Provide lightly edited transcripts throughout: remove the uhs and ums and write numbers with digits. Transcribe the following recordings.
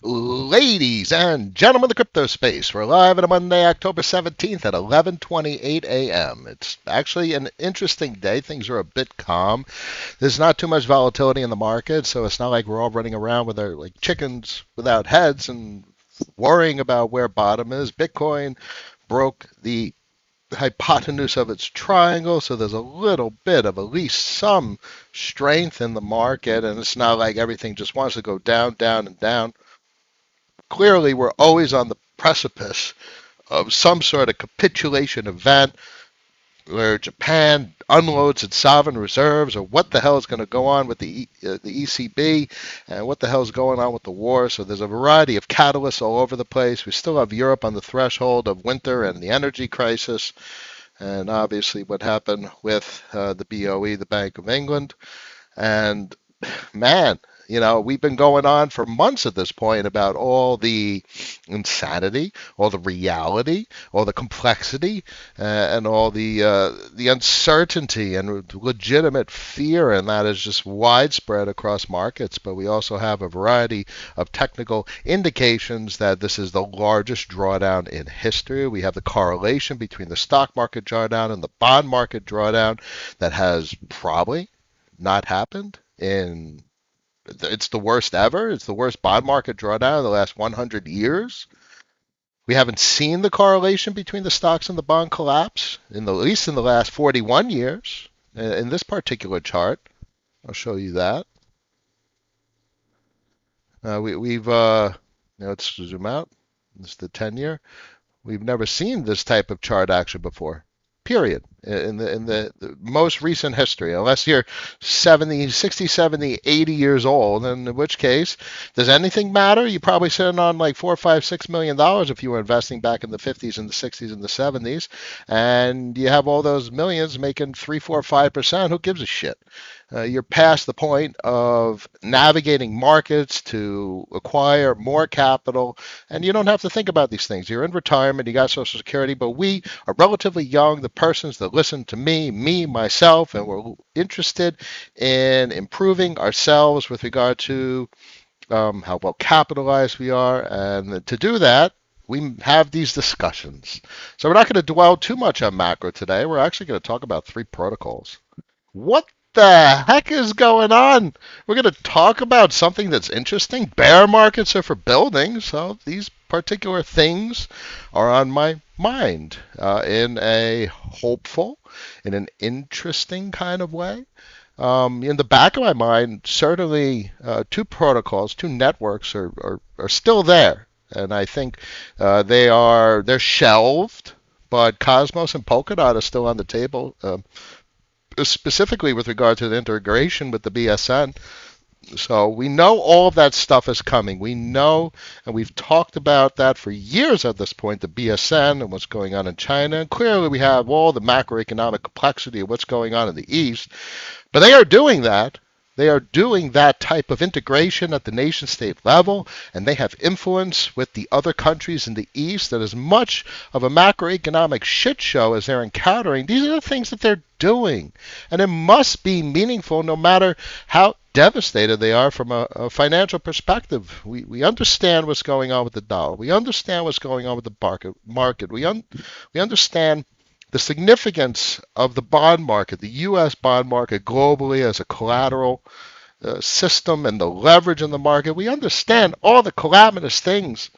Ladies and gentlemen of the crypto space, we're live on a Monday, October 17th at 11:28 a.m. It's actually an interesting day. Things are a bit calm. There's not too much volatility in the market, so it's not like we're all running around with our like chickens without heads and worrying about where bottom is. Bitcoin broke the hypotenuse of its triangle, so there's a little bit of at least some strength in the market, and it's not like everything just wants to go down, down, and down. Clearly, we're always on the precipice of some sort of capitulation event where Japan unloads its sovereign reserves, or what the hell is going to go on with the ECB, and what the hell is going on with the war. So there's a variety of catalysts all over the place. We still have Europe on the threshold of winter and the energy crisis, and obviously what happened with the BOE, the Bank of England. And man, we've been going on for months at this point about all the insanity, all the reality, all the complexity, and all the uncertainty and legitimate fear, and that is just widespread across markets. But we also have a variety of technical indications that this is the largest drawdown in history. We have the correlation between the stock market drawdown and the bond market drawdown that has probably not happened in it's the worst ever. It's the worst bond market drawdown in the last 100 years. We haven't seen the correlation between the stocks and the bond collapse at least in the last 41 years. In this particular chart, I'll show you that. Let's zoom out. This is the 10-year. We've never seen this type of chart action before. Period. In the most recent history, unless you're 70, 60, 70, 80 years old, and in which case, does anything matter? You're probably sitting on like $4, $5, $6 million if you were investing back in the 50s and the 60s and the 70s, and you have all those millions making 3, 4, 5%. Who gives a shit? You're past the point of navigating markets to acquire more capital, and you don't have to think about these things. You're in retirement, you got Social Security, but we are relatively young, the persons that listen to me, myself, and we're interested in improving ourselves with regard to how well capitalized we are, and to do that, we have these discussions. So we're not going to dwell too much on macro today. We're actually going to talk about 3 protocols. What the heck is going on? We're going to talk about something that's interesting. Bear markets are for building, so these particular things are on my mind in a hopeful, in an interesting kind of way. In the back of my mind, certainly 2 protocols, 2 networks are still there, and I think they're shelved, but Cosmos and Polkadot are still on the table. Specifically with regard to the integration with the BSN. So we know all of that stuff is coming. We know, and we've talked about that for years at this point, the BSN and what's going on in China. And clearly we have all the macroeconomic complexity of what's going on in the East. But they are doing that. They are doing that type of integration at the nation state level, and they have influence with the other countries in the East. That as much of a macroeconomic shit show as they're encountering, these are the things that they're doing. And it must be meaningful no matter how devastated they are from a financial perspective. We understand what's going on with the dollar. We understand what's going on with the market. We understand the significance of the bond market, the U.S. bond market globally as a collateral system, and the leverage in the market. We understand all the calamitous things,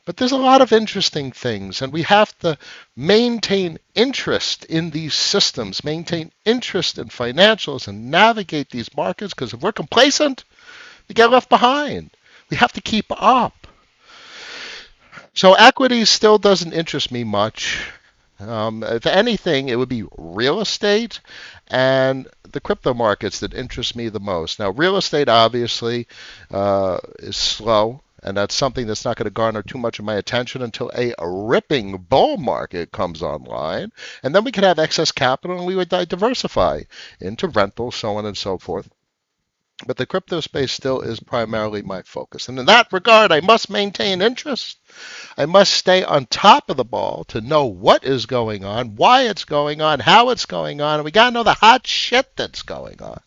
but there's a lot of interesting things, and we have to maintain interest in these systems, maintain interest in financials, and navigate these markets, because if we're complacent, we get left behind. We have to keep up. So equity still doesn't interest me much. If anything, it would be real estate and the crypto markets that interest me the most. Now, real estate obviously is slow, and that's something that's not going to garner too much of my attention until a ripping bull market comes online, and then we could have excess capital and we would diversify into rentals, so on and so forth. But the crypto space still is primarily my focus. And in that regard, I must maintain interest. I must stay on top of the ball to know what is going on, why it's going on, how it's going on, and we got to know the hot shit that's going on.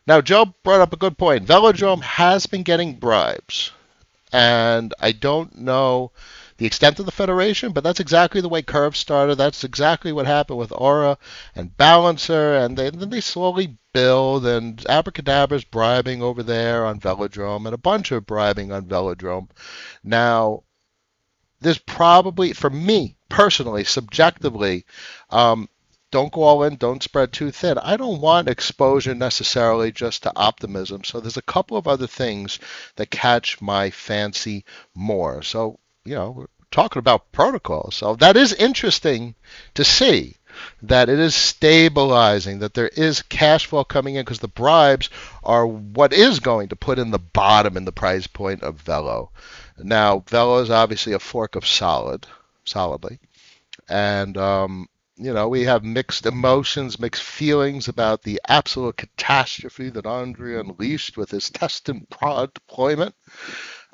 Now, Joe brought up a good point. Velodrome has been getting bribes. And I don't know the extent of the federation, but that's exactly the way Curve started. That's exactly what happened with Aura and Balancer, and then they slowly build, and Abracadabra's bribing over there on Velodrome, and a bunch of bribing on Velodrome. Now, there's probably, for me personally, subjectively, um, don't go all in, don't spread too thin. I don't want exposure necessarily just to optimism. So there's a couple of other things that catch my fancy more. So, we're talking about protocols. So that is interesting to see that it is stabilizing, that there is cash flow coming in because the bribes are what is going to put in the bottom in the price point of Velo. Now, Velo is obviously a fork of solidly, and we have mixed emotions, mixed feelings about the absolute catastrophe that Andre unleashed with his test and prod deployment.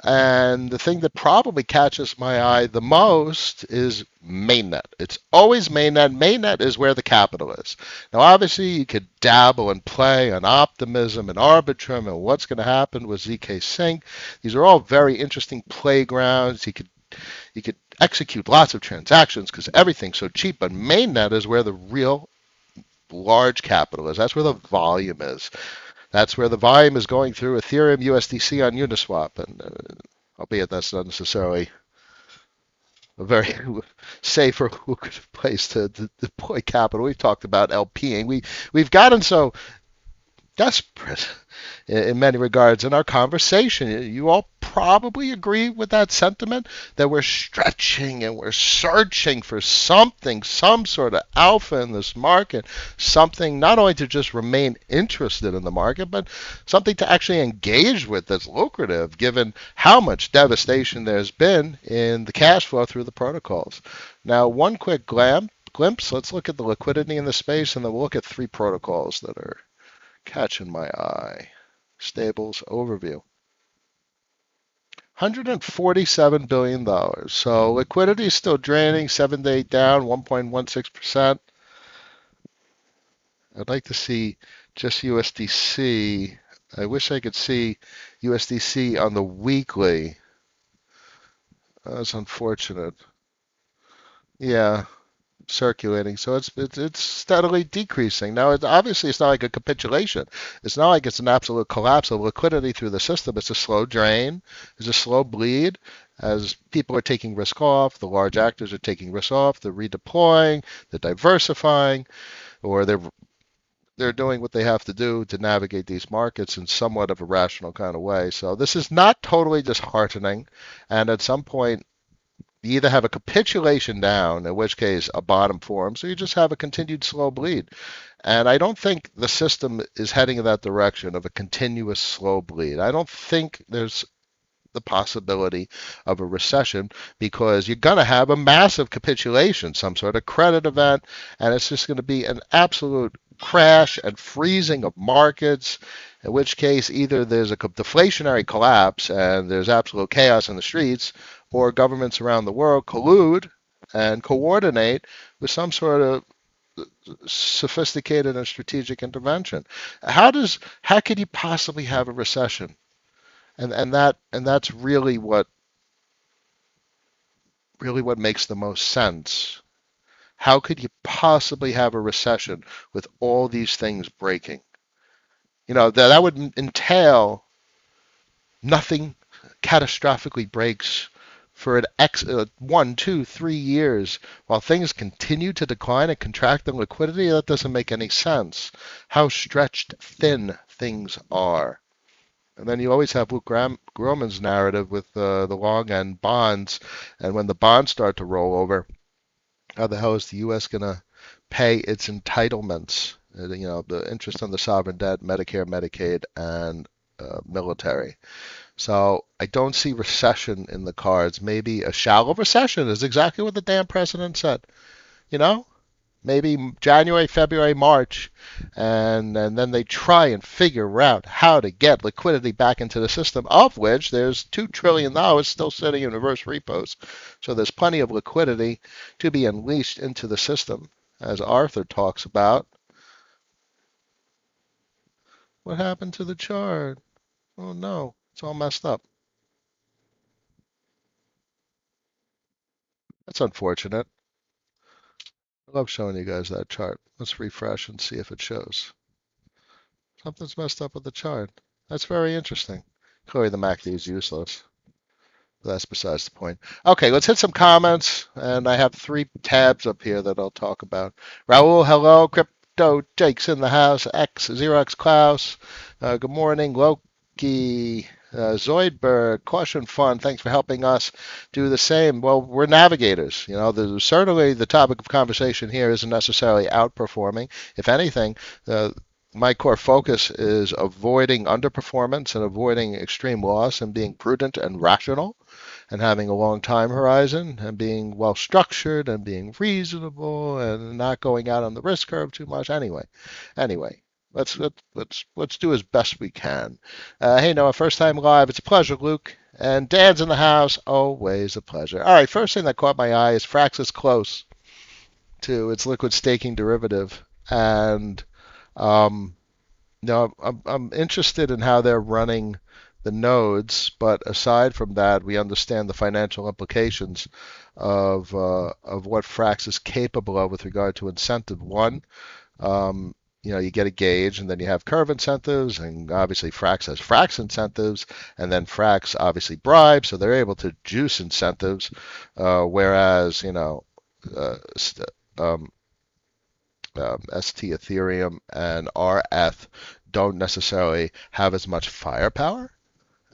And the thing that probably catches my eye the most is mainnet. It's always mainnet. Mainnet is where the capital is. Now, obviously, you could dabble and play on optimism and arbitrum and what's going to happen with ZK Sync. These are all very interesting playgrounds. You could execute lots of transactions because everything's so cheap. But mainnet is where the real large capital is. That's where the volume is. That's where the volume is going through Ethereum USDC on Uniswap, and albeit that's not necessarily a very safe or lucrative place to deploy capital. We've talked about LPing. We've gotten so desperate in many regards in our conversation. You all probably agree with that sentiment that we're stretching and we're searching for something, some sort of alpha in this market, something not only to just remain interested in the market, but something to actually engage with that's lucrative given how much devastation there's been in the cash flow through the protocols. Now, one quick glimpse, let's look at the liquidity in the space, and then we'll look at three protocols that are catching my eye. Stables overview. $147 billion. So liquidity is still draining, 7-day down, 1.16%. I'd like to see just USDC. I wish I could see USDC on the weekly. That's unfortunate. Yeah, circulating. So it's steadily decreasing. Now, it's not like a capitulation. It's not like it's an absolute collapse of liquidity through the system. It's a slow drain. It's a slow bleed as people are taking risk off. The large actors are taking risk off. They're redeploying. They're diversifying, or they're doing what they have to do to navigate these markets in somewhat of a rational kind of way. So this is not totally disheartening, and at some point you either have a capitulation down, in which case a bottom forms, or you just have a continued slow bleed. And I don't think the system is heading in that direction of a continuous slow bleed. I don't think there's the possibility of a recession because you're going to have a massive capitulation, some sort of credit event, and it's just going to be an absolute crash and freezing of markets, in which case either there's a deflationary collapse and there's absolute chaos in the streets, or governments around the world collude and coordinate with some sort of sophisticated and strategic intervention. How could you possibly have a recession? And that's really what makes the most sense. How could you possibly have a recession with all these things breaking? That would entail nothing catastrophically breaks for 1, 2, 3 years while things continue to decline and contract in liquidity. That doesn't make any sense. How stretched thin things are. And then you always have Luke Groman's narrative with the long end bonds. And when the bonds start to roll over, how the hell is the U.S. going to pay its entitlements? The interest on the sovereign debt, Medicare, Medicaid, and military. So I don't see recession in the cards. Maybe a shallow recession is exactly what the damn president said. You know, maybe January, February, March, and then they try and figure out how to get liquidity back into the system, of which there's $2 trillion still sitting in reverse repos. So there's plenty of liquidity to be unleashed into the system, as Arthur talks about. What happened to the chart? Oh no, it's all messed up. That's unfortunate. I love showing you guys that chart. Let's refresh and see if it shows. Something's messed up with the chart. That's very interesting. Clearly the MACD is useless. But that's besides the point. Okay, let's hit some comments. And I have three tabs up here that I'll talk about. Raul, hello. Crypto Jake's in the house. Zero X Klaus. Good morning. Loki. Zoidberg, Caution Fund, thanks for helping us do the same. Well, we're navigators. Certainly the topic of conversation here isn't necessarily outperforming. If anything, my core focus is avoiding underperformance and avoiding extreme loss and being prudent and rational and having a long time horizon and being well structured and being reasonable and not going out on the risk curve too much. Anyway, let's do as best we can. Hey Noah, first time live. It's a pleasure, Luke. And Dan's in the house. Always a pleasure. All right, first thing that caught my eye is Frax is close to its liquid staking derivative, and um, no, I'm interested in how they're running the nodes, but aside from that, we understand the financial implications of what Frax is capable of with regard to incentive. One, you get a gauge, and then you have curve incentives, and obviously Frax has Frax incentives, and then Frax obviously bribes, so they're able to juice incentives, whereas um, ST Ethereum and RF don't necessarily have as much firepower,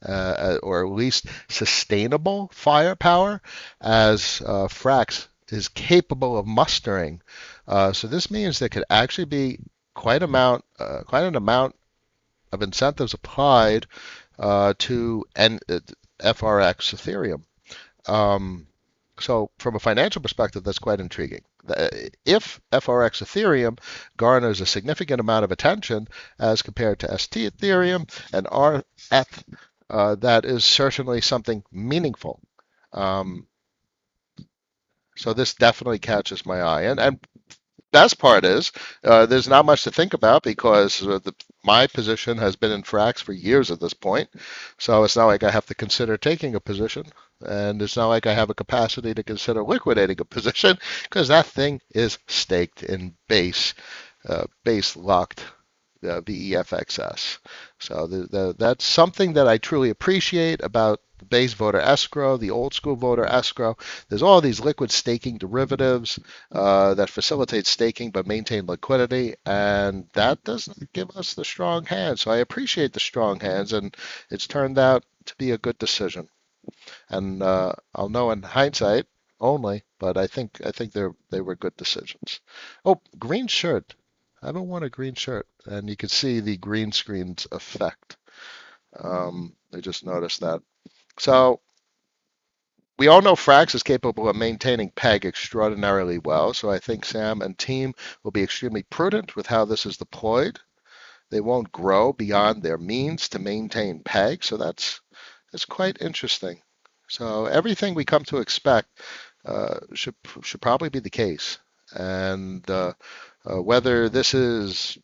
or at least sustainable firepower, as Frax is capable of mustering. So this means there could actually be quite an amount of incentives applied to FRX Ethereum. Um, so from a financial perspective, that's quite intriguing. If FRX Ethereum garners a significant amount of attention as compared to ST Ethereum and RF, that is certainly something meaningful. Um, so this definitely catches my eye. And best part is there's not much to think about because my position has been in Frax for years at this point. So it's not like I have to consider taking a position. And it's not like I have a capacity to consider liquidating a position because that thing is staked in base locked VEFXS. So that's something that I truly appreciate about the base voter escrow, the old school voter escrow. There's all these liquid staking derivatives that facilitate staking but maintain liquidity, and that doesn't give us the strong hands. So I appreciate the strong hands, and it's turned out to be a good decision. And I'll know in hindsight only, but I think they were good decisions. Oh, green shirt. I haven't worn a green shirt, and you can see the green screen's effect. I just noticed that. So we all know Frax is capable of maintaining PEG extraordinarily well, so I think Sam and team will be extremely prudent with how this is deployed. They won't grow beyond their means to maintain PEG, so that's quite interesting. So everything we come to expect should probably be the case, and whether this is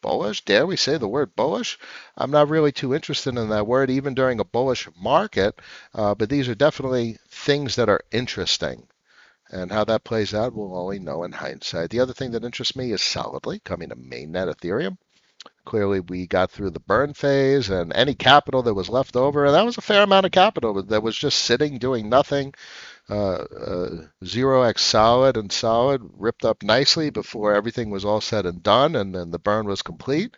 bullish, dare we say the word bullish? I'm not really too interested in that word, even during a bullish market, but these are definitely things that are interesting. And how that plays out, we'll only know in hindsight. The other thing that interests me is solidly coming to mainnet Ethereum. Clearly, we got through the burn phase, and any capital that was left over, and that was a fair amount of capital that was just sitting doing nothing. 0x solid and solid ripped up nicely before everything was all said and done, and then the burn was complete.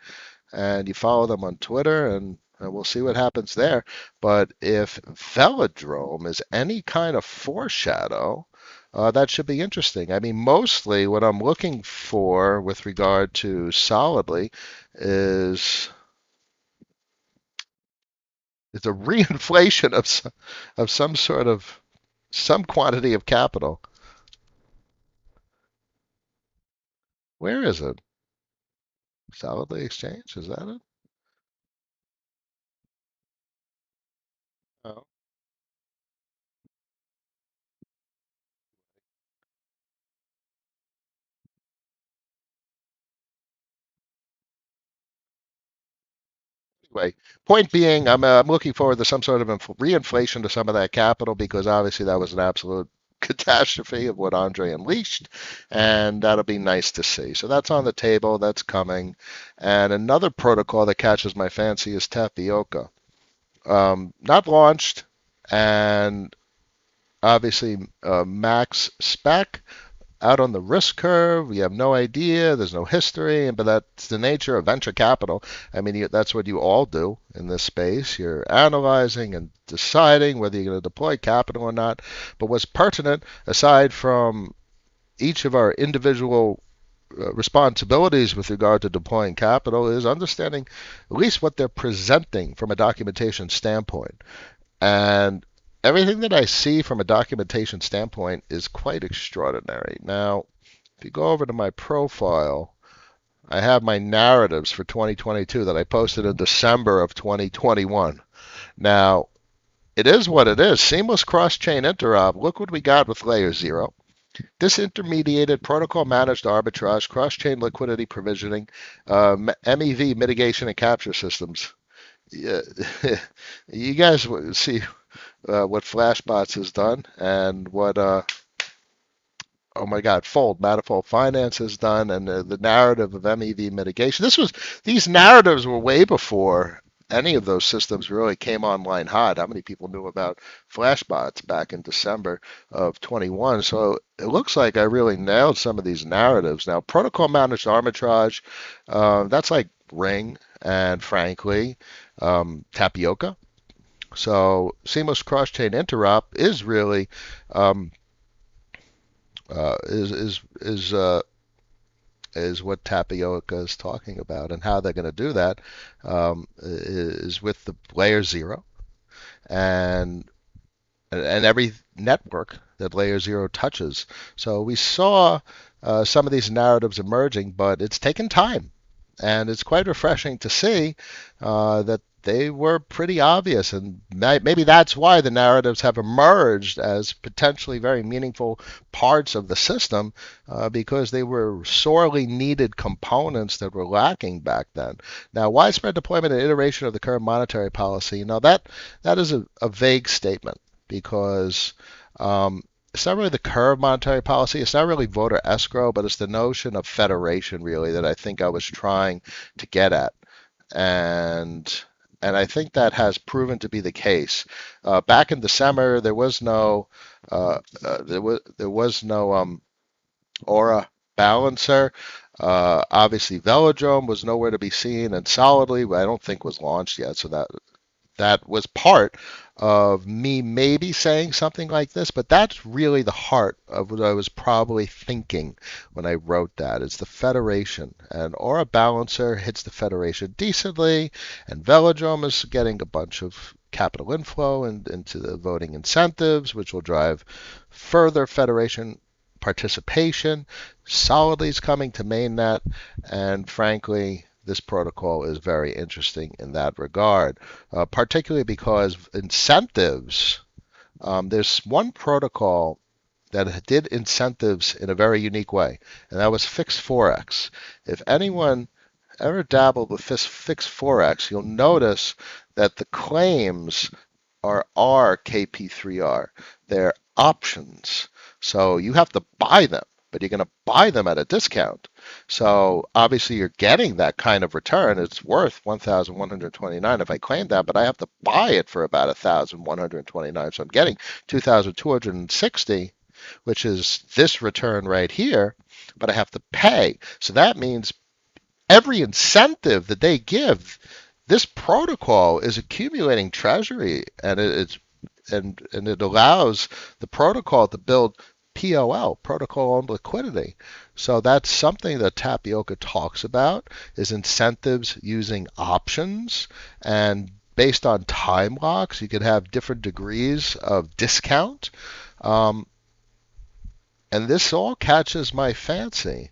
And you follow them on Twitter, and we'll see what happens there. But if Velodrome is any kind of foreshadow, that should be interesting. I mean, mostly what I'm looking for with regard to solidly is it's a reinflation of some quantity of capital. Where is it? Solidly exchange? Is that it? Oh. Anyway, point being, I'm looking forward to some sort of reinflation to some of that capital because obviously that was an absolute catastrophe of what Andre unleashed, and that'll be nice to see. So that's on the table, that's coming. And another protocol that catches my fancy is Tapioca. Not launched, and obviously max spec, out on the risk curve. We have no idea. There's no history, but that's the nature of venture capital. I mean, that's what you all do in this space. You're analyzing and deciding whether you're going to deploy capital or not. But what's pertinent, aside from each of our individual responsibilities with regard to deploying capital, is understanding at least what they're presenting from a documentation standpoint. And everything that I see from a documentation standpoint is quite extraordinary. Now, if you go over to my profile, I have my narratives for 2022 that I posted in December of 2021. Now, it is what it is. Seamless cross-chain interop. Look what we got with layer 0. Disintermediated protocol managed arbitrage, cross-chain liquidity provisioning, MEV mitigation and capture systems. Yeah, you guys see what Flashbots has done and what oh my God, Manifold Finance has done, and the narrative of MEV mitigation. These narratives were way before any of those systems really came online hot. How many people knew about Flashbots back in December of 21? So it looks like I really nailed some of these narratives. Now, protocol managed arbitrage, that's like Ring and frankly, Tapioca. So seamless cross-chain interop is really is what Tapioca is talking about, and how they're going to do that is with the layer 0 and every network that layer 0 touches. So we saw some of these narratives emerging, but it's taken time. And it's quite refreshing to see that they were pretty obvious, and maybe that's why the narratives have emerged as potentially very meaningful parts of the system, because they were sorely needed components that were lacking back then. Now, widespread deployment and iteration of the current monetary policy, that is a vague statement, because it's not really the current monetary policy. It's not really voter escrow, but it's the notion of federation, really, that I think I was trying to get at. And I think that has proven to be the case. Back in December, there was no Aura balancer. Obviously, Velodrome was nowhere to be seen, and Solidly, I don't think was launched yet. So that was part of me maybe saying something like this, but that's really the heart of what I was probably thinking when I wrote that. It's the Federation, and Aura Balancer hits the Federation decently, and Velodrome is getting a bunch of capital inflow into the voting incentives, which will drive further Federation participation. Solidly is coming to mainnet, and frankly, this protocol is very interesting in that regard, particularly because incentives, there's one protocol that did incentives in a very unique way, and that was fixed forex. If anyone ever dabbled with fixed forex, you'll notice that the claims are RKP3R. They're options. So you have to buy them, but you're going to buy them at a discount. So obviously you're getting that kind of return. It's worth 1,129 if I claim that, but I have to buy it for about 1,129. So I'm getting 2,260, which is this return right here, but I have to pay. So that means every incentive that they give, this protocol is accumulating treasury, and it allows the protocol to build POL, protocol on liquidity. So that's something that Tapioca talks about, is incentives using options, and based on time locks, you could have different degrees of discount. And this all catches my fancy.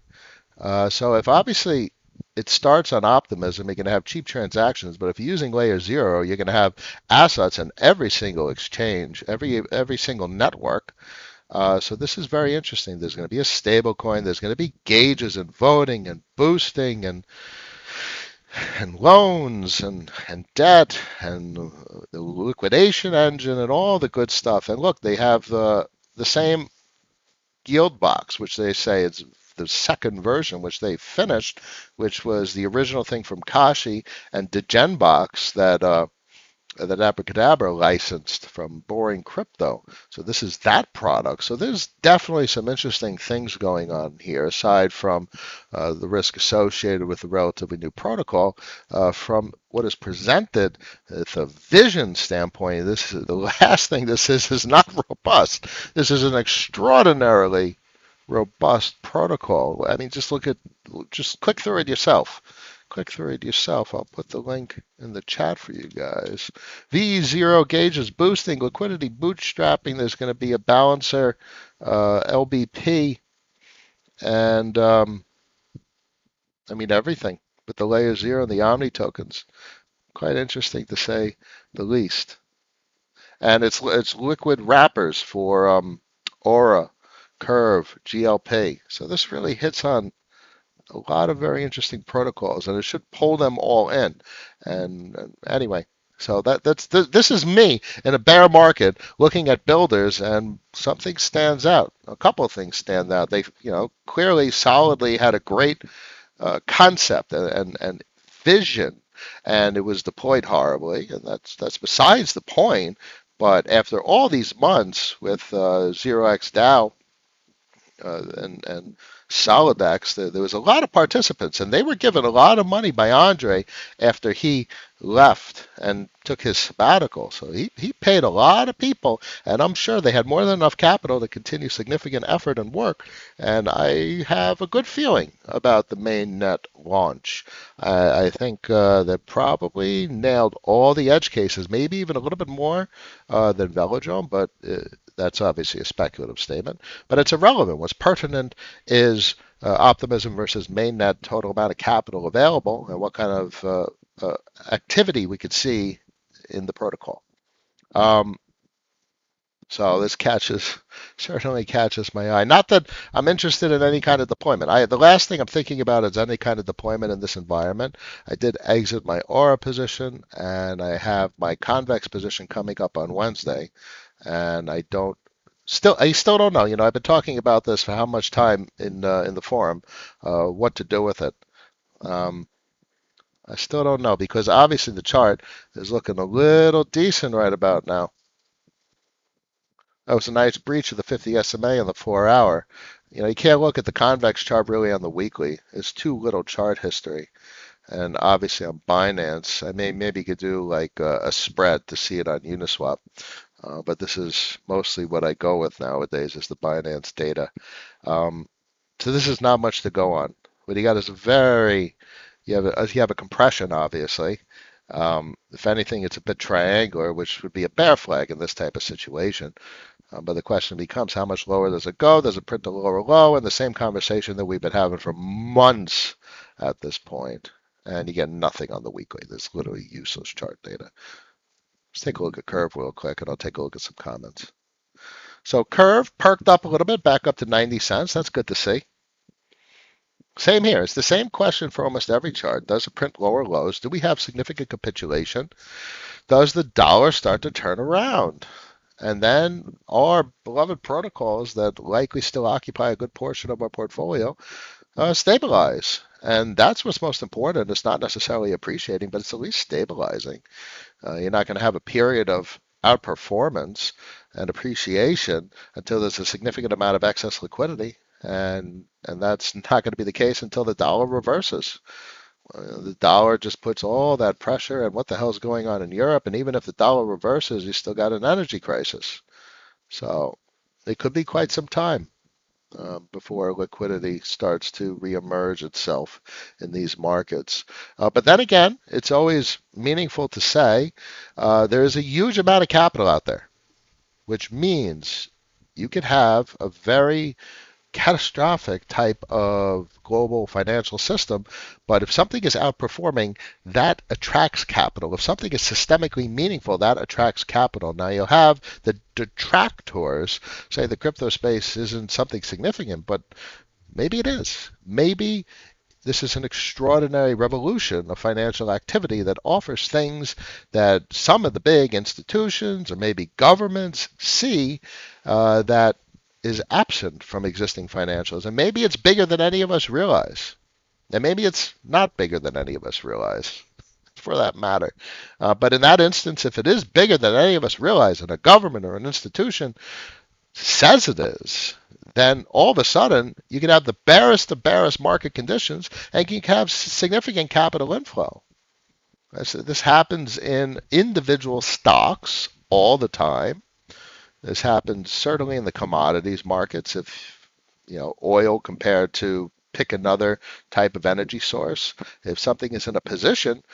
So if obviously it starts on optimism, you're going to have cheap transactions, but if you're using layer 0, you're going to have assets in every single exchange, every single network. So this is very interesting. There's going to be a stable coin. There's going to be gauges and voting and boosting and loans and debt and the liquidation engine and all the good stuff. And look, they have the same yield box, which they say is the second version, which they finished, which was the original thing from Kashi and DegenBox that Abracadabra licensed from Boring Crypto. So this is that product. So there's definitely some interesting things going on here, aside from the risk associated with the relatively new protocol. From what is presented, with a vision standpoint, this is the last thing this is not robust. This is an extraordinarily robust protocol. I mean, just click through it yourself. Click through it yourself. I'll put the link in the chat for you guys. V0 gauges boosting, liquidity bootstrapping. There's going to be a balancer, LBP, and I mean everything with the layer 0 and the Omni tokens. Quite interesting to say the least. And it's liquid wrappers for Aura, Curve, GLP. So this really hits on a lot of very interesting protocols, and it should pull them all in. And anyway, so this is me in a bear market looking at builders, and something stands out. A couple of things stand out. They, clearly, solidly had a great concept and vision, and it was deployed horribly, and that's besides the point. But after all these months with 0x DAO and Solidex, there was a lot of participants, and they were given a lot of money by Andre after he left and took his sabbatical. So he paid a lot of people, and I'm sure they had more than enough capital to continue significant effort and work. And I have a good feeling about the mainnet launch. I think they probably nailed all the edge cases, maybe even a little bit more than Velodrome, but that's obviously a speculative statement, but it's irrelevant. What's pertinent is optimism versus mainnet total amount of capital available and what kind of activity we could see in the protocol. So this certainly catches my eye. Not that I'm interested in any kind of deployment. The last thing I'm thinking about is any kind of deployment in this environment. I did exit my Aura position, and I have my Convex position coming up on Wednesday. And I still don't know. I've been talking about this for how much time in the forum, what to do with it. I still don't know, because obviously the chart is looking a little decent right about now. That was a nice breach of the 50 SMA on the 4-hour. You can't look at the convex chart really on the weekly. It's too little chart history. And obviously on Binance, I maybe could do like a spread to see it on Uniswap. But this is mostly what I go with nowadays, is the Binance data. So this is not much to go on. What you got is you have a compression, obviously. If anything, it's a bit triangular, which would be a bear flag in this type of situation. But the question becomes, how much lower does it go? Does it print a lower low? And the same conversation that we've been having for months at this point. And you get nothing on the weekly. There's literally useless chart data. Let's take a look at Curve real quick, and I'll take a look at some comments. So Curve perked up a little bit, back up to 90 cents. That's good to see. Same here. It's the same question for almost every chart. Does it print lower lows? Do we have significant capitulation? Does the dollar start to turn around? And then all our beloved protocols that likely still occupy a good portion of our portfolio stabilize. And that's what's most important. It's not necessarily appreciating, but it's at least stabilizing. You're not going to have a period of outperformance and appreciation until there's a significant amount of excess liquidity. And that's not going to be the case until the dollar reverses. The dollar just puts all that pressure, and what the hell is going on in Europe? And even if the dollar reverses, you still got an energy crisis. So it could be quite some time before liquidity starts to reemerge itself in these markets. But then again, it's always meaningful to say there is a huge amount of capital out there, which means you could have a very catastrophic type of global financial system. But if something is outperforming, that attracts capital. If something is systemically meaningful, that attracts capital. Now you'll have the detractors say the crypto space isn't something significant, but maybe it is. Maybe this is an extraordinary revolution of financial activity that offers things that some of the big institutions or maybe governments see that is absent from existing financials, and maybe it's bigger than any of us realize, and maybe it's not bigger than any of us realize, for that matter. But in that instance, if it is bigger than any of us realize, and a government or an institution says it is, then all of a sudden you can have the barest of barest market conditions, and you can have significant capital inflow. This happens in individual stocks all the time. This happens certainly in the commodities markets. If oil compared to pick another type of energy source, if something is in a position,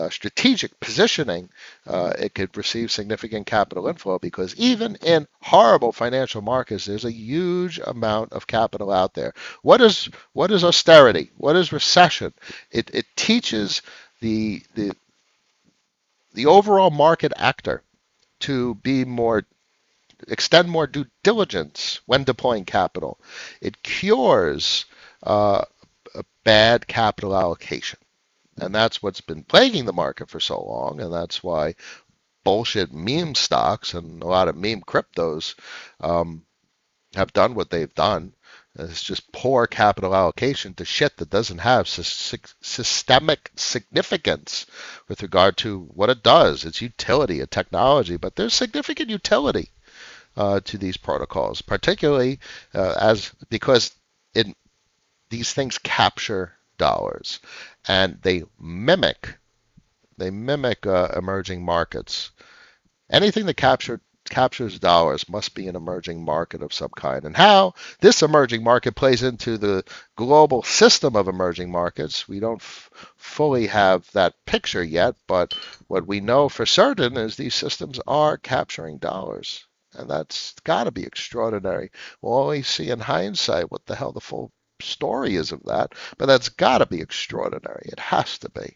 strategic positioning, it could receive significant capital inflow, because even in horrible financial markets, there's a huge amount of capital out there. What is austerity? What is recession? It teaches the overall market actor to extend more due diligence when deploying capital. It cures a bad capital allocation. And that's what's been plaguing the market for so long, and that's why bullshit meme stocks and a lot of meme cryptos have done what they've done. It's just poor capital allocation to shit that doesn't have systemic significance with regard to what it does, its utility, its technology. But there's significant utility to these protocols, particularly because these things capture dollars, and they mimic emerging markets. Anything that captures dollars must be an emerging market of some kind. And how this emerging market plays into the global system of emerging markets, we don't fully have that picture yet, but what we know for certain is these systems are capturing dollars. And that's got to be extraordinary. We'll only see in hindsight what the hell the full story is of that, but that's got to be extraordinary. It has to be.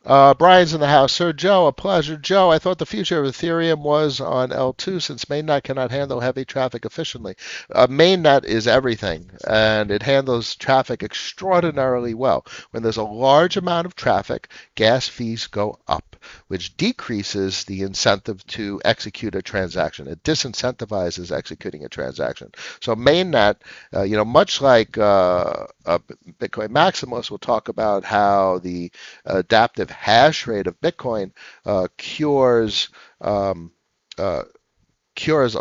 Brian's in the house. Sir Joe, a pleasure. Joe, I thought the future of Ethereum was on L2 since mainnet cannot handle heavy traffic efficiently. Mainnet is everything, and it handles traffic extraordinarily well. When there's a large amount of traffic, gas fees go up, which decreases the incentive to execute a transaction. It disincentivizes executing a transaction. So mainnet, much like Bitcoin maximalists will talk about how the adaptive hash rate of Bitcoin cures a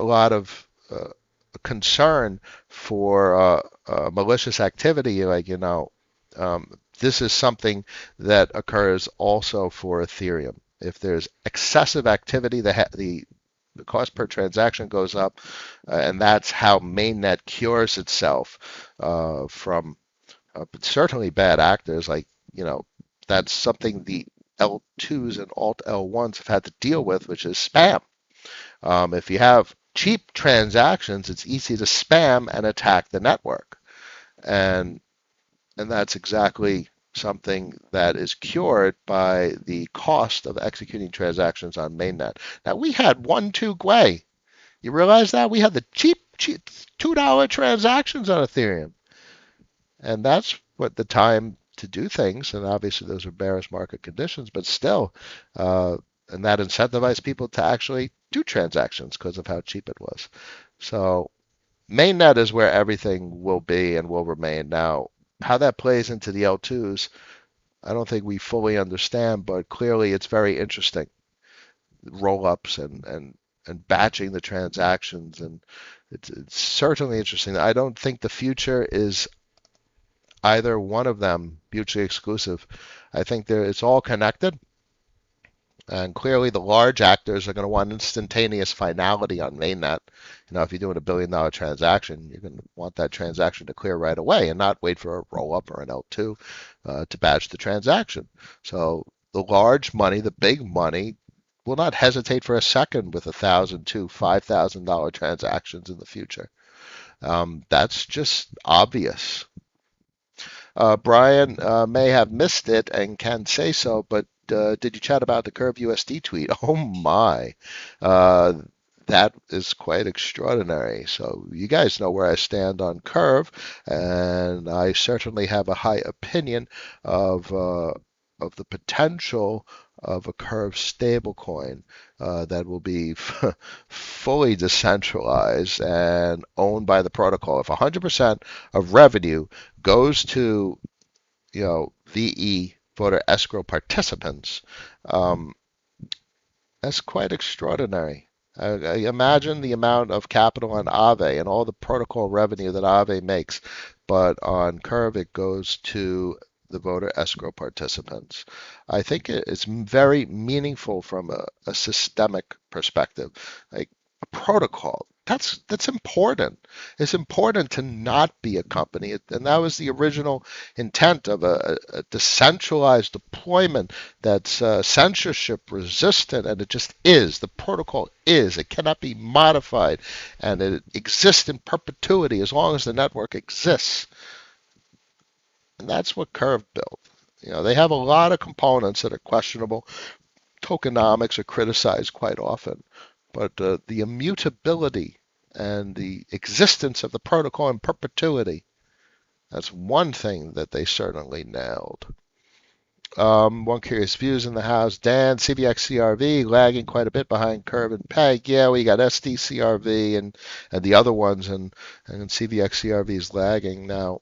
lot of concern for malicious activity. This is something that occurs also for Ethereum. If there's excessive activity, the cost per transaction goes up, and that's how mainnet cures itself from certainly bad actors. That's something the L2s and Alt L1s have had to deal with, which is spam. If you have cheap transactions, it's easy to spam and attack the network. And that's exactly something that is cured by the cost of executing transactions on mainnet. Now, we had 1-2 Gwei. You realize that? We had the cheap $2 transactions on Ethereum. And that's what the time to do things, and obviously those are bearish market conditions, but still, and that incentivized people to actually do transactions because of how cheap it was. So mainnet is where everything will be and will remain. Now, how that plays into the L2s, I don't think we fully understand, but clearly it's very interesting. Roll-ups and batching the transactions, and it's certainly interesting. I don't think the future is either one of them mutually exclusive. I think it's all connected, and clearly the large actors are going to want instantaneous finality on mainnet. If you're doing $1 billion transaction, you're going to want that transaction to clear right away and not wait for a roll-up or an L2 to batch the transaction. So the large money, the big money, will not hesitate for a second with $1,000 to $5,000 transactions in the future. That's just obvious. Brian may have missed it and can say so, but did you chat about the Curve USD tweet? Oh my, that is quite extraordinary. So you guys know where I stand on Curve, and I certainly have a high opinion of of the potential of a Curve stablecoin that will be fully decentralized and owned by the protocol. If 100% of revenue goes to, VE voter escrow participants, um, that's quite extraordinary. I imagine the amount of capital on Aave and all the protocol revenue that Aave makes, but on Curve it goes to the voter escrow participants. I think it's very meaningful from a systemic perspective, like a protocol. That's important. It's important to not be a company, and that was the original intent of a decentralized deployment that's censorship resistant, and it just is. The protocol is. It cannot be modified, and it exists in perpetuity as long as the network exists. And that's what Curve built. They have a lot of components that are questionable. Tokenomics are criticized quite often, but the immutability and the existence of the protocol in perpetuity, that's one thing that they certainly nailed. One curious views in the house. Dan, CVX CRV lagging quite a bit behind Curve and Peg. Yeah, we got SD CRV and the other ones, and CVX CRV is lagging. Now,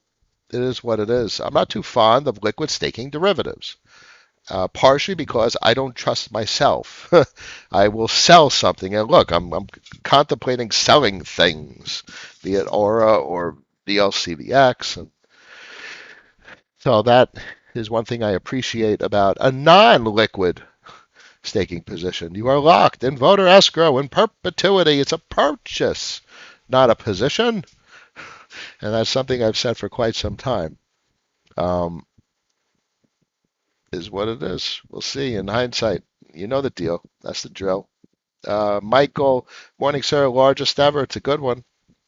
it is what it is. I'm not too fond of liquid staking derivatives, partially because I don't trust myself. I will sell something, and look, I'm contemplating selling things, be it Aura or BLCVX, and so that is one thing I appreciate about a non-liquid staking position. You are locked in voter escrow in perpetuity. It's a purchase, not a position. And that's something I've said for quite some time. Um, is what it is. We'll see in hindsight. You know the deal. That's the drill. Michael, morning, sir. Largest ever. It's a good one.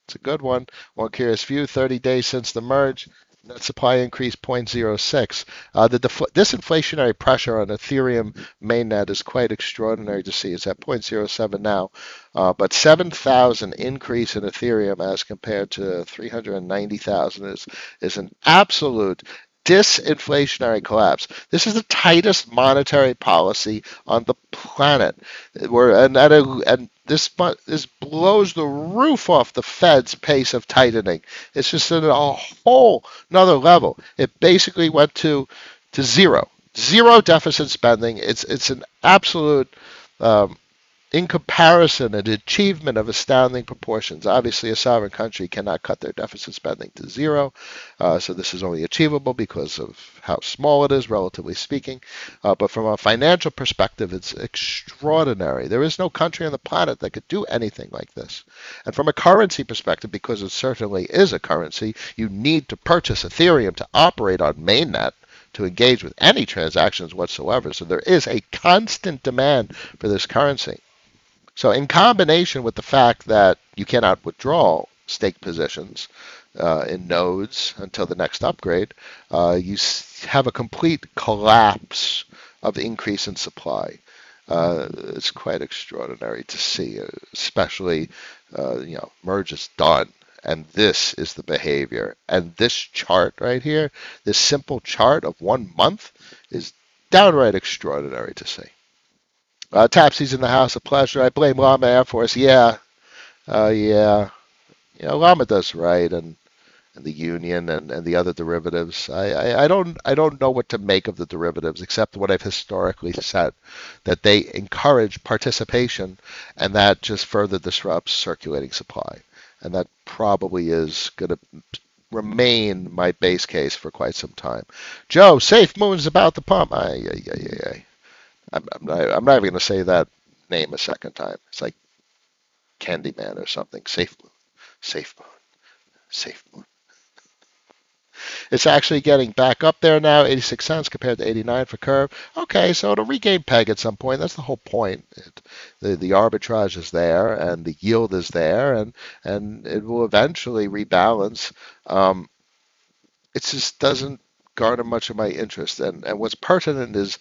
It's a good one. One curious view, 30 days since the merge. Net supply increase 0.06. The disinflationary pressure on Ethereum mainnet is quite extraordinary to see. It's at 0.07 now. But 7,000 increase in Ethereum as compared to 390,000 is an absolute disinflationary collapse. This is the tightest monetary policy on the planet. And this blows the roof off the Fed's pace of tightening. It's just at a whole another level. It basically went to zero deficit spending. It's an absolute in comparison, an achievement of astounding proportions. Obviously, a sovereign country cannot cut their deficit spending to zero, so this is only achievable because of how small it is, relatively speaking. But from a financial perspective, it's extraordinary. There is no country on the planet that could do anything like this. And from a currency perspective, because it certainly is a currency, you need to purchase Ethereum to operate on mainnet to engage with any transactions whatsoever. So there is a constant demand for this currency. So in combination with the fact that you cannot withdraw stake positions in nodes until the next upgrade, you have a complete collapse of increase in supply. It's quite extraordinary to see, especially, merge is done. And this is the behavior. And this chart right here, this simple chart of 1 month, is downright extraordinary to see. Tapsy's in the house, a pleasure. I blame Llama Air Force. Yeah, yeah. Llama does right, and the union and the other derivatives. I don't know what to make of the derivatives except what I've historically said, that they encourage participation, and that just further disrupts circulating supply, and that probably is going to remain my base case for quite some time. Joe, Safe Moon is about to pump. Ay, ay, ay, ay, ay. I'm not even going to say that name a second time. It's like Candyman or something. Safe Moon, Safe Moon, Safe Moon. It's actually getting back up there now, 86 cents compared to 89 for Curve. Okay, so it'll regain peg at some point. That's the whole point. The arbitrage is there, and the yield is there, and it will eventually rebalance. It just doesn't garner much of my interest. And what's pertinent is,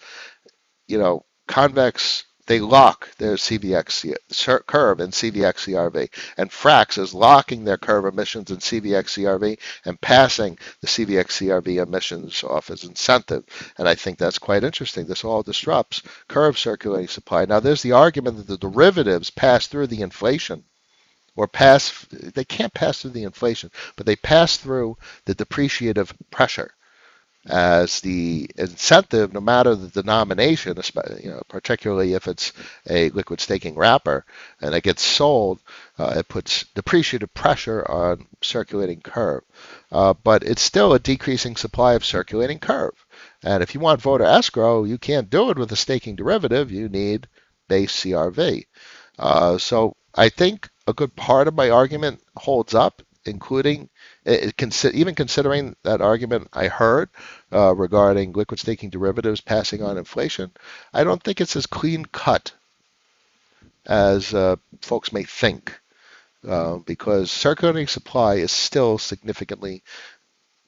convex they lock their CVX curve in CVX CRV, and Frax is locking their curve emissions in CVX CRV and passing the CVX CRV emissions off as incentive. And I think that's quite interesting. This all disrupts curve circulating supply. Now, there's the argument that the derivatives pass through the inflation or they can't pass through the inflation, but they pass through the depreciative pressure as the incentive, no matter the denomination, particularly if it's a liquid staking wrapper and it gets sold, it puts depreciative pressure on circulating curve. But it's still a decreasing supply of circulating curve. And if you want voter escrow, you can't do it with a staking derivative. You need base CRV. So I think a good part of my argument holds up, including even considering that argument I heard regarding liquid staking derivatives passing on inflation. I don't think it's as clean cut as folks may think, because circulating supply is still significantly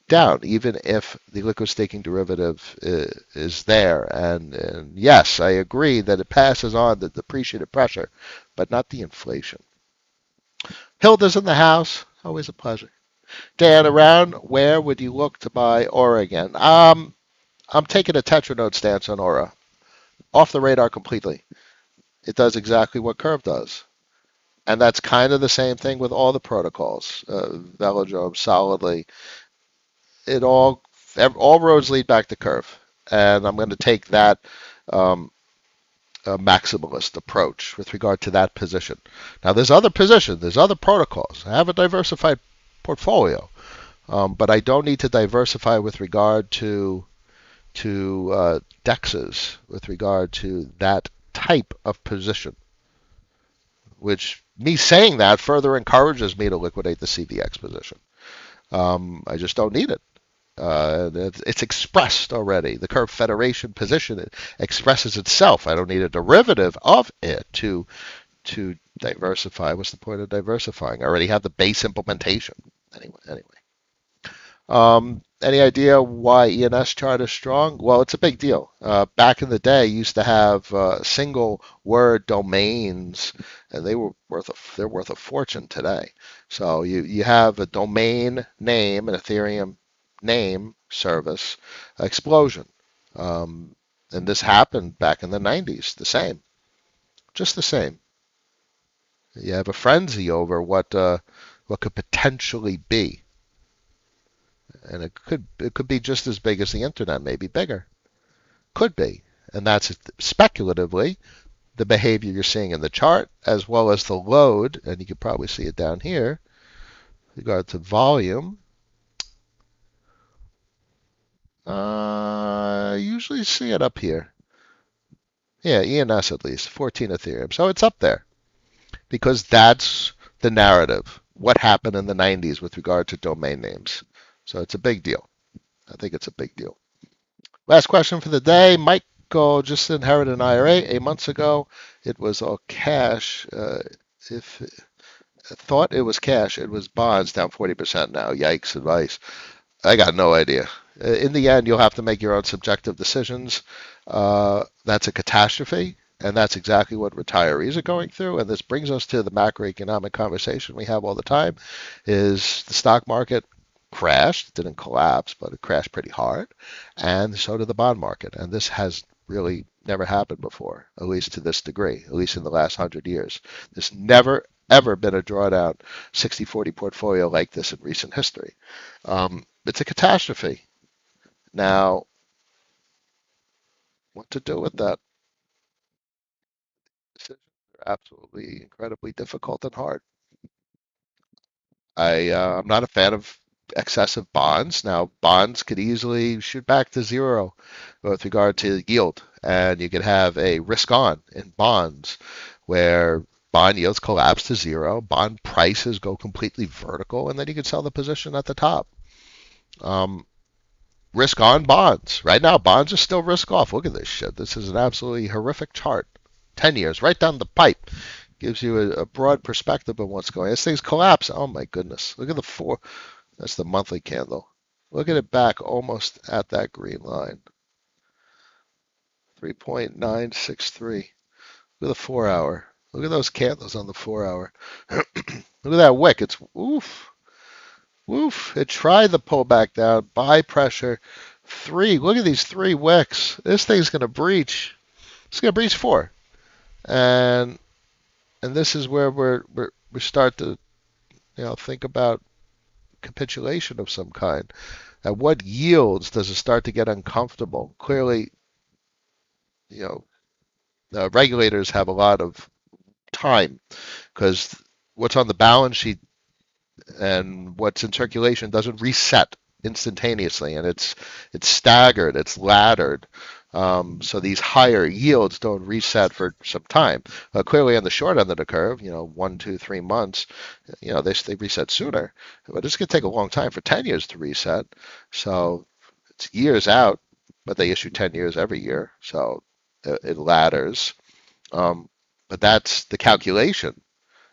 down, even if the liquid staking derivative is there. And yes, I agree that it passes on the depreciative pressure, but not the inflation. Hilda's in the house. Always a pleasure. Dan, around where would you look to buy Aura again? I'm taking a tetranode stance on Aura. Off the radar completely. It does exactly what Curve does. And that's kind of the same thing with all the protocols. Velodrome, Solidly. All roads lead back to Curve. And I'm going to take that maximalist approach with regard to that position. Now, there's other positions, there's other protocols. I have a diversified portfolio, but I don't need to diversify with regard to DEXs, with regard to that type of position. Which me saying that further encourages me to liquidate the CVX position. I just don't need it. It's expressed already. The Curve Federation position expresses itself. I don't need a derivative of it to diversify. What's the point of diversifying? I already have the base implementation. Anyway. Any idea why ENS chart is strong? Well, it's a big deal. Back in the day, you used to have single word domains, and they're worth a fortune today. So you have a domain name, an Ethereum name service explosion. And this happened back in the 90s, just the same. You have a frenzy over what could potentially be. And it could be just as big as the internet, maybe bigger. Could be. And that's speculatively the behavior you're seeing in the chart, as well as the load, and you can probably see it down here, with regard to volume. I usually see it up here. Yeah, ENS at least, 14 Ethereum. So it's up there because that's the narrative. What happened in the 90s with regard to domain names. So it's a big deal. I think it's a big deal. Last question for the day. Michael just inherited an IRA 8 months ago. It was all cash. If I thought it was cash, it was bonds down 40% now. Yikes, advice. I got no idea. In the end, you'll have to make your own subjective decisions. That's a catastrophe, and that's exactly what retirees are going through. And this brings us to the macroeconomic conversation we have all the time, is the stock market crashed. It didn't collapse, but it crashed pretty hard. And so did the bond market. And this has really never happened before, at least to this degree, at least in the last 100 years. There's never, ever been a drawdown 60-40 portfolio like this in recent history. It's a catastrophe. Now, what to do with that? Decisions are absolutely incredibly difficult and hard. I'm not a fan of excessive bonds. Now, bonds could easily shoot back to zero with regard to yield, and you could have a risk on in bonds where bond yields collapse to zero, bond prices go completely vertical, and then you can sell the position at the top. Risk on bonds. Right now, bonds are still risk off. Look at this shit. This is an absolutely horrific chart. 10 years, right down the pipe. Gives you a broad perspective of what's going on. As things collapse, oh my goodness. Look at the four. That's the monthly candle. Look at it back almost at that green line. 3.963. Look at the 4 hour. Look at those candles on the 4 hour. Look at that wick. It's woof, woof. It tried the pullback down. Buy pressure. Three. Look at these three wicks. This thing's going to breach. It's going to breach four. And this is where we start to think about capitulation of some kind. At what yields does it start to get uncomfortable? Clearly, you regulators have a lot of time because what's on the balance sheet and what's in circulation doesn't reset instantaneously, and it's staggered, it's laddered. So these higher yields don't reset for some time. Clearly, on the short end of the curve, 1, 2, 3 months, they reset sooner. But it's going to take a long time for 10 years to reset. So it's years out, but they issue 10 years every year. So it ladders. But that's the calculation.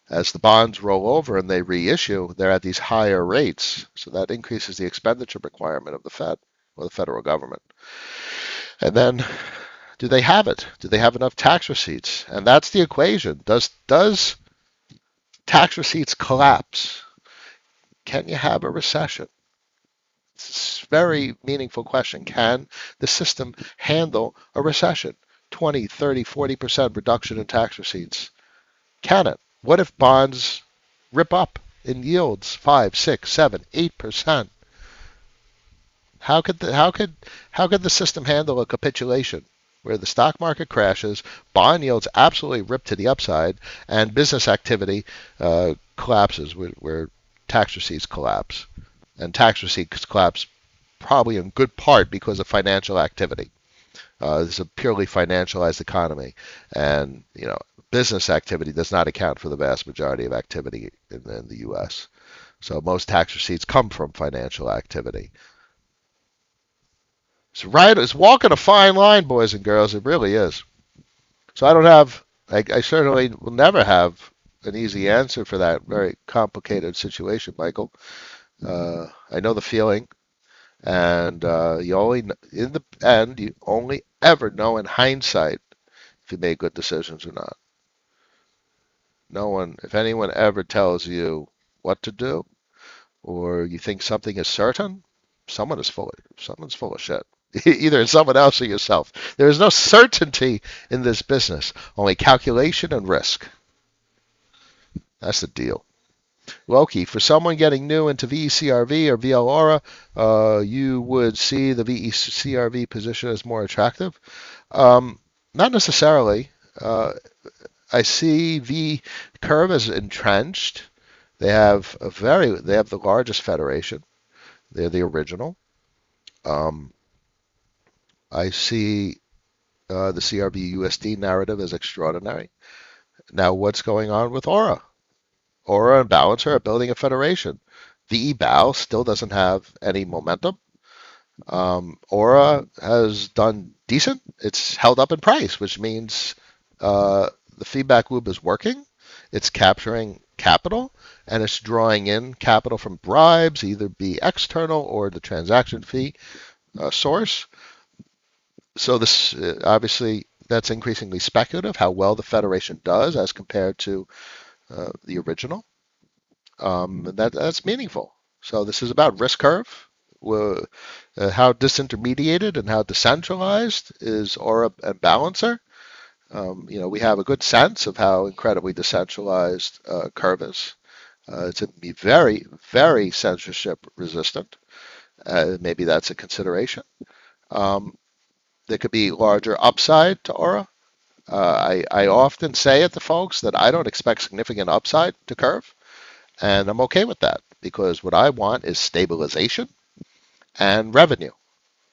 As the bonds roll over and they reissue, they're at these higher rates. So that increases the expenditure requirement of the Fed or the federal government. And then, do they have it? Do they have enough tax receipts? And that's the equation. Does tax receipts collapse? Can you have a recession? It's a very meaningful question. Can the system handle a recession? 20, 30, 40% reduction in tax receipts. Can it? What if bonds rip up in yields 5, 6, 7, 8%? How could the system handle a capitulation where the stock market crashes, bond yields absolutely rip to the upside, and business activity collapses where tax receipts collapse, and tax receipts collapse probably in good part because of financial activity. This is a purely financialized economy, and business activity does not account for the vast majority of activity in the U.S. So most tax receipts come from financial activity. It's walking a fine line, boys and girls. It really is. So I certainly will never have an easy answer for that very complicated situation, Michael. I know the feeling. And in the end, you only ever know in hindsight if you made good decisions or not. If anyone ever tells you what to do, or you think something is certain, someone's full of shit. Either it's someone else or yourself. There is no certainty in this business, only calculation and risk. That's the deal. Loki, for someone getting new into VECRV or VL Aura, you would see the VECRV position as more attractive. Not necessarily. I see V curve as entrenched. They have the largest federation. They're the original. I see the CRV USD narrative as extraordinary. Now, what's going on with Aura? Aura and Balancer are building a federation. VE BAL still doesn't have any momentum. Aura has done decent. It's held up in price, which means the feedback loop is working. It's capturing capital, and it's drawing in capital from bribes, either be external or the transaction fee source. So this obviously that's increasingly speculative how well the federation does as compared to the original. That's meaningful. So this is about risk curve. How disintermediated and how decentralized is Aura and Balancer? We have a good sense of how incredibly decentralized Curve is. It's very, very censorship resistant. Maybe that's a consideration. There could be larger upside to Aura. I often say it to folks that I don't expect significant upside to Curve, and I'm okay with that because what I want is stabilization and revenue.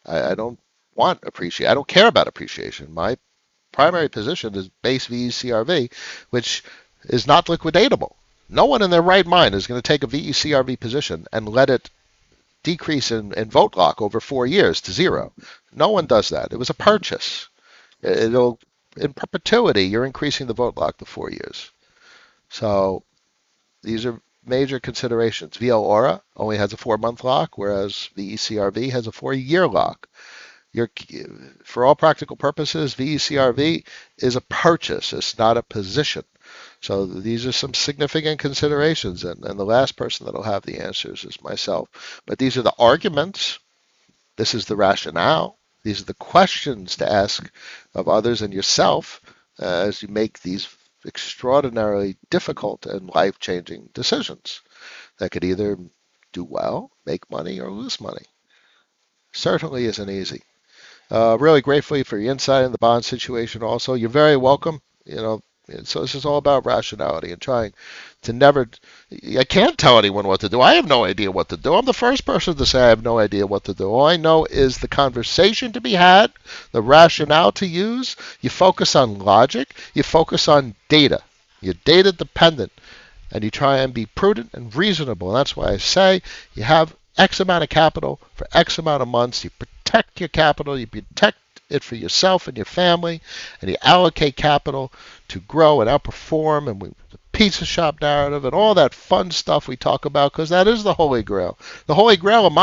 I don't want appreciation. I don't care about appreciation. My primary position is base VECRV, which is not liquidatable. No one in their right mind is going to take a VECRV position and let it decrease in vote lock over 4 years to zero. No one does that. It was a purchase. It'll in perpetuity, you're increasing the vote lock to 4 years. So these are major considerations. VL Aura only has a 4-month lock, whereas VECRV has a 4-year lock. You're, for all practical purposes, VECRV is a purchase. It's not a position. So these are some significant considerations, and the last person that'll have the answers is myself. But these are the arguments. This is the rationale. These are the questions to ask of others and yourself as you make these extraordinarily difficult and life-changing decisions that could either do well, make money, or lose money. Certainly isn't easy. Really grateful for your insight in the bond situation also. You're very welcome. So this is all about rationality and trying to never. I can't tell anyone what to do. I have no idea what to do. I'm the first person to say I have no idea what to do. All I know is the conversation to be had, the rationale to use. You focus on logic. You focus on data. You're data dependent, and you try and be prudent and reasonable. And that's why I say you have X amount of capital for X amount of months. You protect your capital. You protect it for yourself and your family, and you allocate capital to grow and outperform, and the pizza shop narrative and all that fun stuff we talk about, because that is the holy grail. The holy grail of